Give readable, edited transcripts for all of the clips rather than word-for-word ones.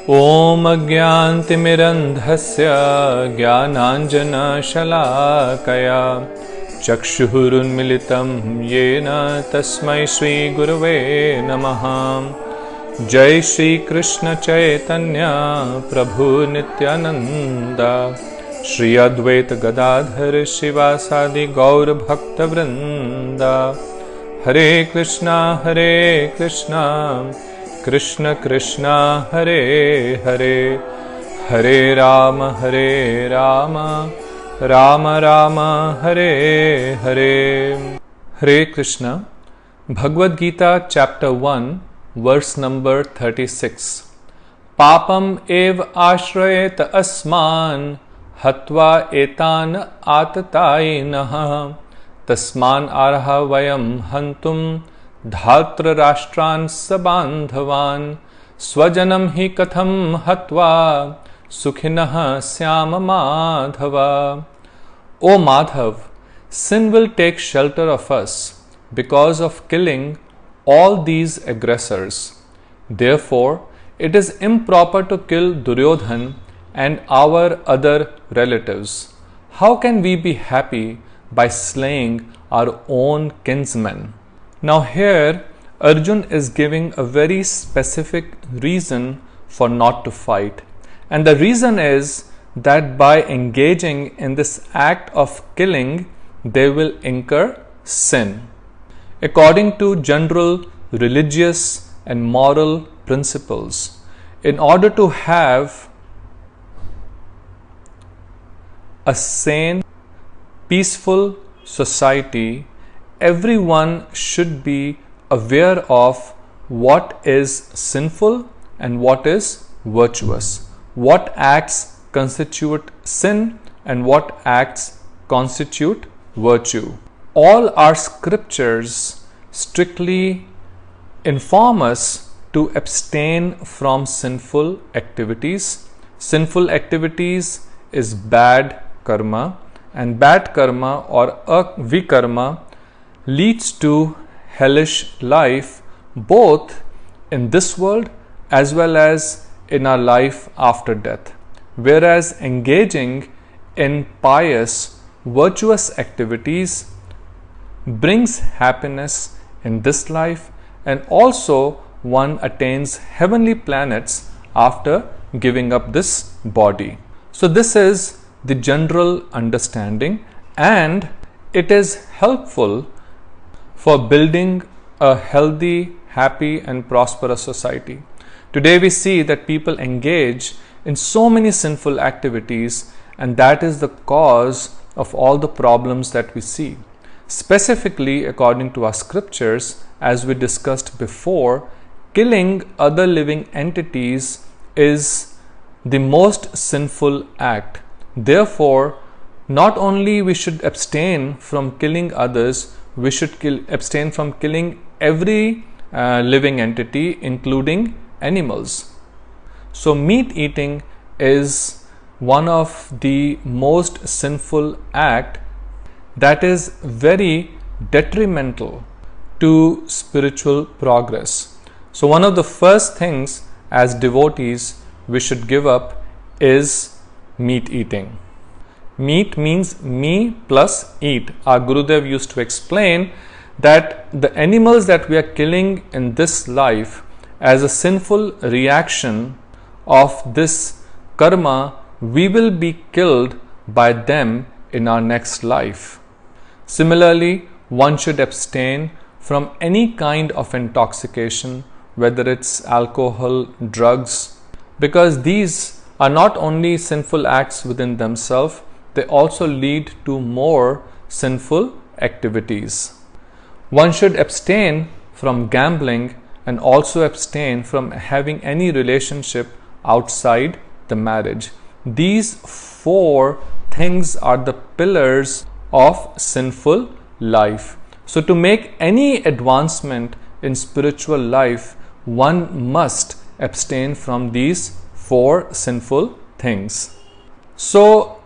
Om Agyantimirandhasya Jnananjana-shalakaya Chakshurunmilitam Yena Tasmai Shri Gurave Namaha. Jai Shri Krishna Chaitanya Prabhu Nityananda Shri Advaita Gadadhar Shivasadi Gaur Bhakta Vrinda. Hare Krishna Krishna Krishna Hare Hare, Hare Rama Rama Rama Hare Hare. Hare Krishna. Bhagavad Gita chapter 1 verse number 36. Papam ev ashrayet asman hatva etan atatainaha tasman arha vayam hantum Dhatra Rashtran Sabandhavan Swajanam hi katham hatva Sukhinah Syama Madhava. O Madhav, sin will take shelter of us because of killing all these aggressors. Therefore, it is improper to kill Duryodhan and our other relatives. How can we be happy by slaying our own kinsmen? Now here Arjun is giving a very specific reason for not to fight, and the reason is that by engaging in this act of killing they will incur sin. According to general religious and moral principles, in order to have a sane, peaceful society, everyone should be aware of what is sinful and what is virtuous, what acts constitute sin and what acts constitute virtue. All our scriptures strictly inform us to abstain from sinful activities. Sinful activities is bad karma, and bad karma or vikarma leads to hellish life both in this world as well as in our life after death. Whereas engaging in pious, virtuous activities brings happiness in this life, and also one attains heavenly planets after giving up this body. So this is the general understanding, and it is helpful for building a healthy, happy and prosperous society. Today we see that people engage in so many sinful activities, and that is the cause of all the problems that we see. Specifically, according to our scriptures, as we discussed before, killing other living entities is the most sinful act. Therefore, not only we should abstain from killing others, we should abstain from killing every living entity, including animals. So meat eating is one of the most sinful act that is very detrimental to spiritual progress. So one of the first things as devotees we should give up is meat eating. Meat means me plus eat. Our Gurudev used to explain that the animals that we are killing in this life as a sinful reaction of this karma, we will be killed by them in our next life. Similarly, one should abstain from any kind of intoxication, whether it's alcohol, drugs, because these are not only sinful acts within themselves, they also lead to more sinful activities. One should abstain from gambling, and also abstain from having any relationship outside the marriage. These 4 things are the pillars of sinful life. So to make any advancement in spiritual life, one must abstain from these 4 sinful things. So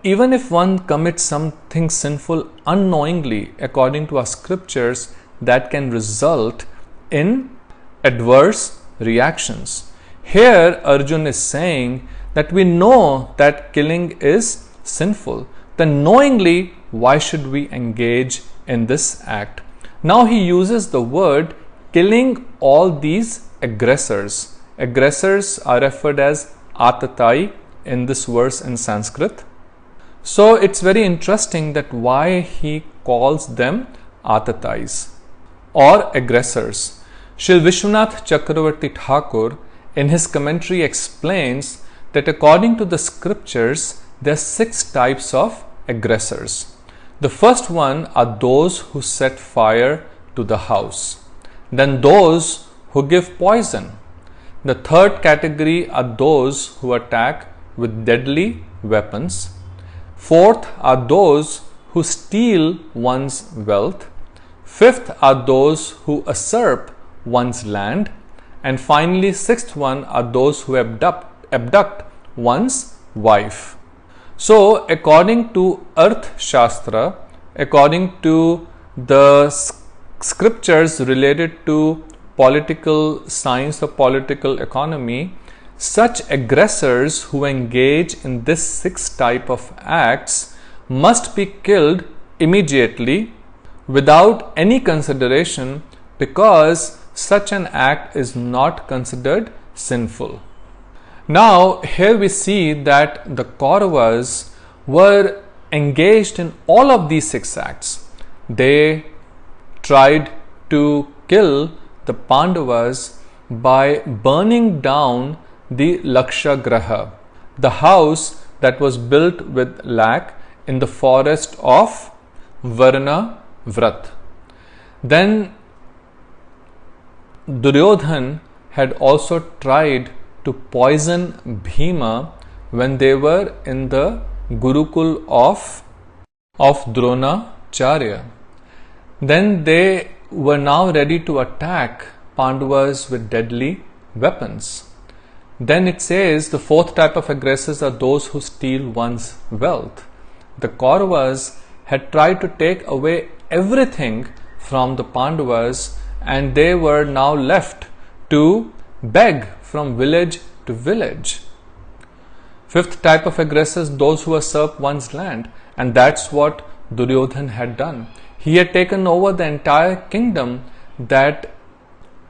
even if one commits something sinful unknowingly, according to our scriptures, that can result in adverse reactions. Here Arjun is saying that we know that killing is sinful. Then knowingly, why should we engage in this act? Now he uses the word killing all these aggressors. Aggressors are referred as atatai in this verse in Sanskrit. So it's very interesting that why he calls them atatais or aggressors. Shri Vishwanath Chakravarti Thakur in his commentary explains that according to the scriptures, there are 6 types of aggressors. The first one are those who set fire to the house. Then those who give poison. The third category are those who attack with deadly weapons. Fourth are those who steal one's wealth. Fifth are those who usurp one's land. And finally, 6th one are those who abduct one's wife. So according to Arth Shastra, according to the scriptures related to political science or political economy, such aggressors who engage in this 6 type of acts must be killed immediately without any consideration, because such an act is not considered sinful. Now here we see that the Kauravas were engaged in all of these 6 acts. They tried to kill the Pandavas by burning down the Laksha Graha, the house that was built with lac in the forest of Varna Vrat. Then Duryodhan had also tried to poison Bhima when they were in the Gurukul of Dronacharya. Then they were now ready to attack Pandavas with deadly weapons. Then it says the 4th type of aggressors are those who steal one's wealth. The Kauravas had tried to take away everything from the Pandavas, and they were now left to beg from village to village. 5th type of aggressors, those who usurp one's land, and that's what Duryodhan had done. He had taken over the entire kingdom that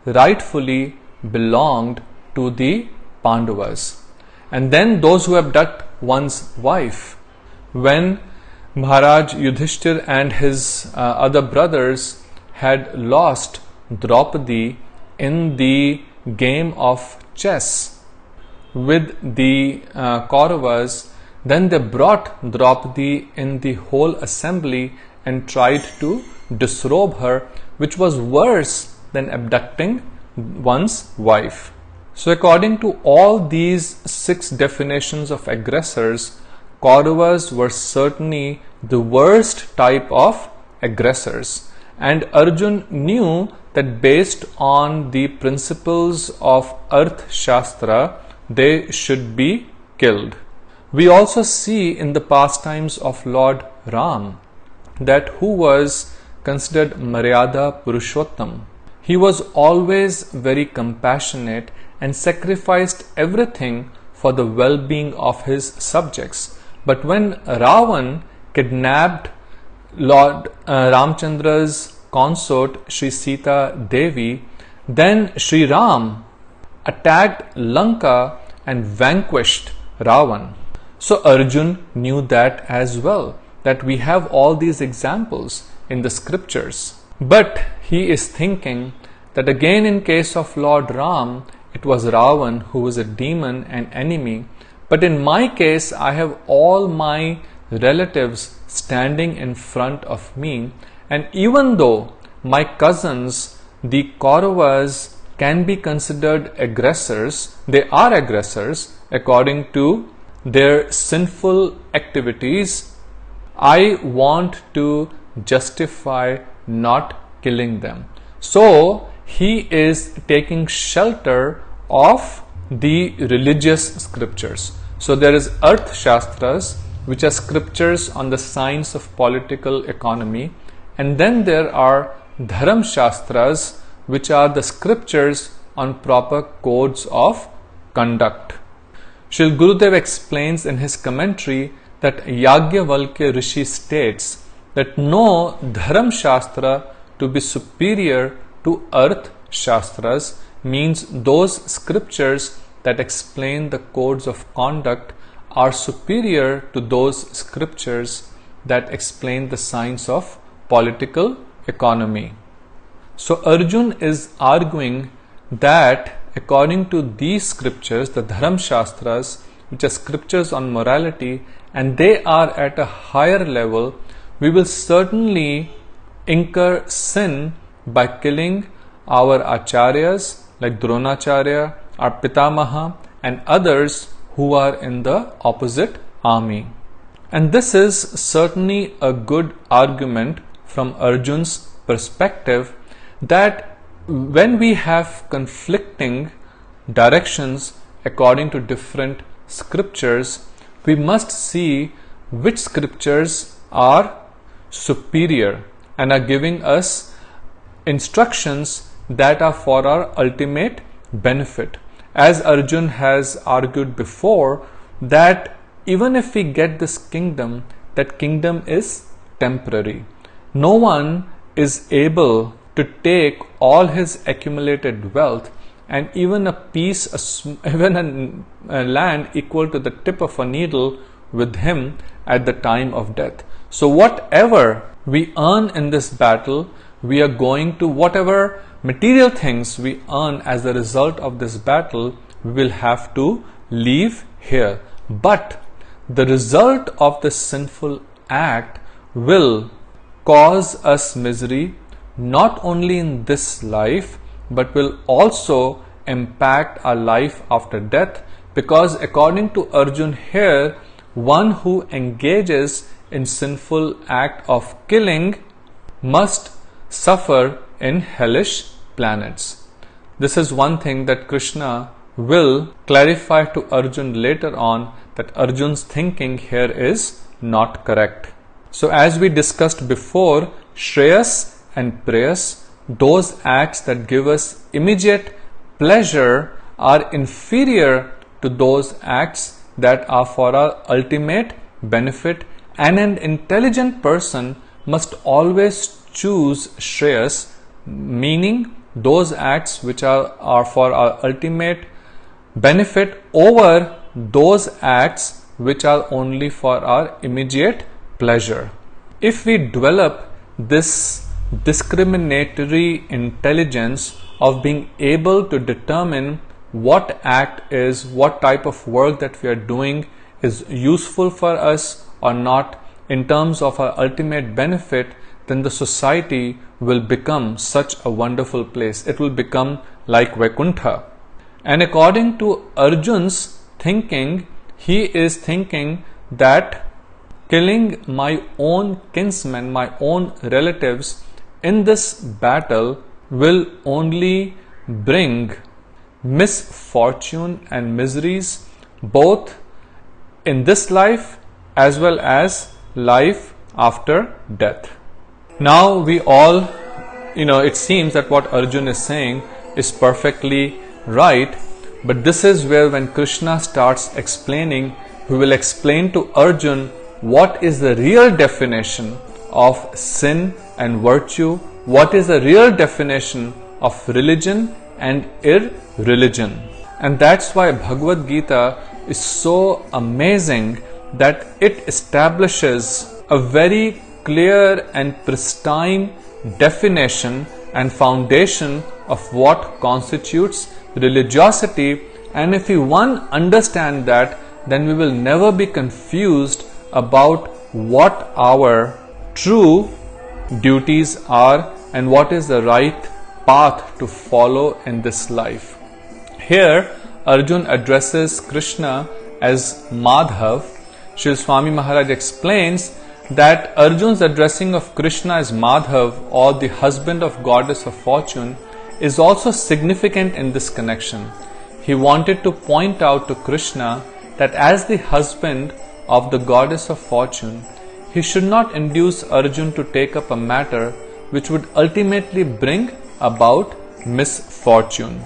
rightfully belonged to the Pandavas. And then those who abduct one's wife. When Maharaj Yudhishthir and his other brothers had lost Draupadi in the game of chess with the Kauravas, then they brought Draupadi in the whole assembly and tried to disrobe her, which was worse than abducting one's wife. So according to all these 6 definitions of aggressors, Kauravas were certainly the worst type of aggressors. And Arjun knew that based on the principles of Arth Shastra, they should be killed. We also see in the pastimes of Lord Ram that who was considered Maryada Purushottam. He was always very compassionate and sacrificed everything for the well-being of his subjects. But when Ravan kidnapped Lord Ramchandra's consort Sri Sita Devi, then Sri Ram attacked Lanka and vanquished Ravan. So Arjun knew that as well, that we have all these examples in the scriptures. But he is thinking that again in case of Lord Ram, it was Ravan who was a demon and enemy. But in my case, I have all my relatives standing in front of me. And even though my cousins, the Kauravas can be considered aggressors. They are aggressors according to their sinful activities. I want to justify not killing them. So he is taking shelter of the religious scriptures. So there is Arth Shastras, which are scriptures on the science of political economy, and then there are Dharam Shastras, which are the scriptures on proper codes of conduct. Srila Gurudev explains in his commentary that Yagyavalkya Rishi states that no Dharam Shastra to be superior to Arth Shastras means those scriptures that explain the codes of conduct are superior to those scriptures that explain the science of political economy. So Arjun is arguing that according to these scriptures, the Dharam Shastras, which are scriptures on morality, and they are at a higher level, we will certainly incur sin by killing our acharyas like Dronacharya, our Pitamaha, and others who are in the opposite army. And this is certainly a good argument from Arjun's perspective, that when we have conflicting directions according to different scriptures, we must see which scriptures are superior and are giving us instructions that are for our ultimate benefit. As Arjun has argued before, that even if we get this kingdom, that kingdom is temporary. No one is able to take all his accumulated wealth and even a piece, even a land equal to the tip of a needle with him at the time of death. So whatever we earn in this battle, we are going to, whatever material things we earn as a result of this battle, we will have to leave here. But the result of this sinful act will cause us misery not only in this life, but will also impact our life after death, because according to Arjun here, one who engages in sinful act of killing must suffer in hellish planets. This is one thing that Krishna will clarify to Arjun later on, that Arjun's thinking here is not correct. So as we discussed before, Shreyas and Preyas, those acts that give us immediate pleasure, are inferior to those acts that are for our ultimate benefit, and an intelligent person must always choose Shreyas, meaning those acts which are for our ultimate benefit, over those acts which are only for our immediate pleasure. If we develop this discriminatory intelligence of being able to determine what act is, what type of work that we are doing is useful for us or not in terms of our ultimate benefit, then the society will become such a wonderful place. It will become like Vaikuntha. And according to Arjun's thinking, he is thinking that killing my own kinsmen, my own relatives in this battle will only bring misfortune and miseries both in this life as well as life after death. Now we all, it seems that what Arjun is saying is perfectly right, but this is where when Krishna starts explaining, we will explain to Arjun what is the real definition of sin and virtue, what is the real definition of religion and irreligion. And that's why Bhagavad Gita is so amazing, that it establishes a very clear and pristine definition and foundation of what constitutes religiosity. And if we understand that, then we will never be confused about what our true duties are and what is the right path to follow in this life. Here, Arjun addresses Krishna as Madhav. Srila Swami Maharaj explains that Arjun's addressing of Krishna as Madhav, or the husband of goddess of fortune, is also significant in this connection. He wanted to point out to Krishna that as the husband of the goddess of fortune, he should not induce Arjun to take up a matter which would ultimately bring about misfortune.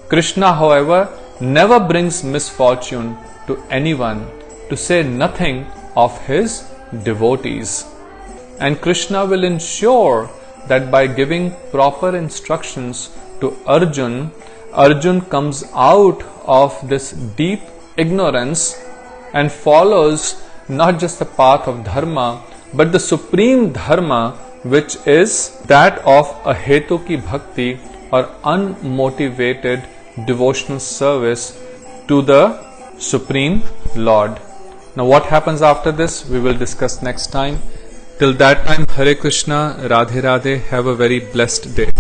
Krishna, however, never brings misfortune to anyone, to say nothing of his devotees. And Krishna will ensure that by giving proper instructions to Arjun, Arjun comes out of this deep ignorance and follows not just the path of dharma, but the supreme dharma, which is that of a hetuki bhakti, or unmotivated devotional service to the Supreme Lord. Now what happens after this, we will discuss next time. Till that time, Hare Krishna, Radhe Radhe, have a very blessed day.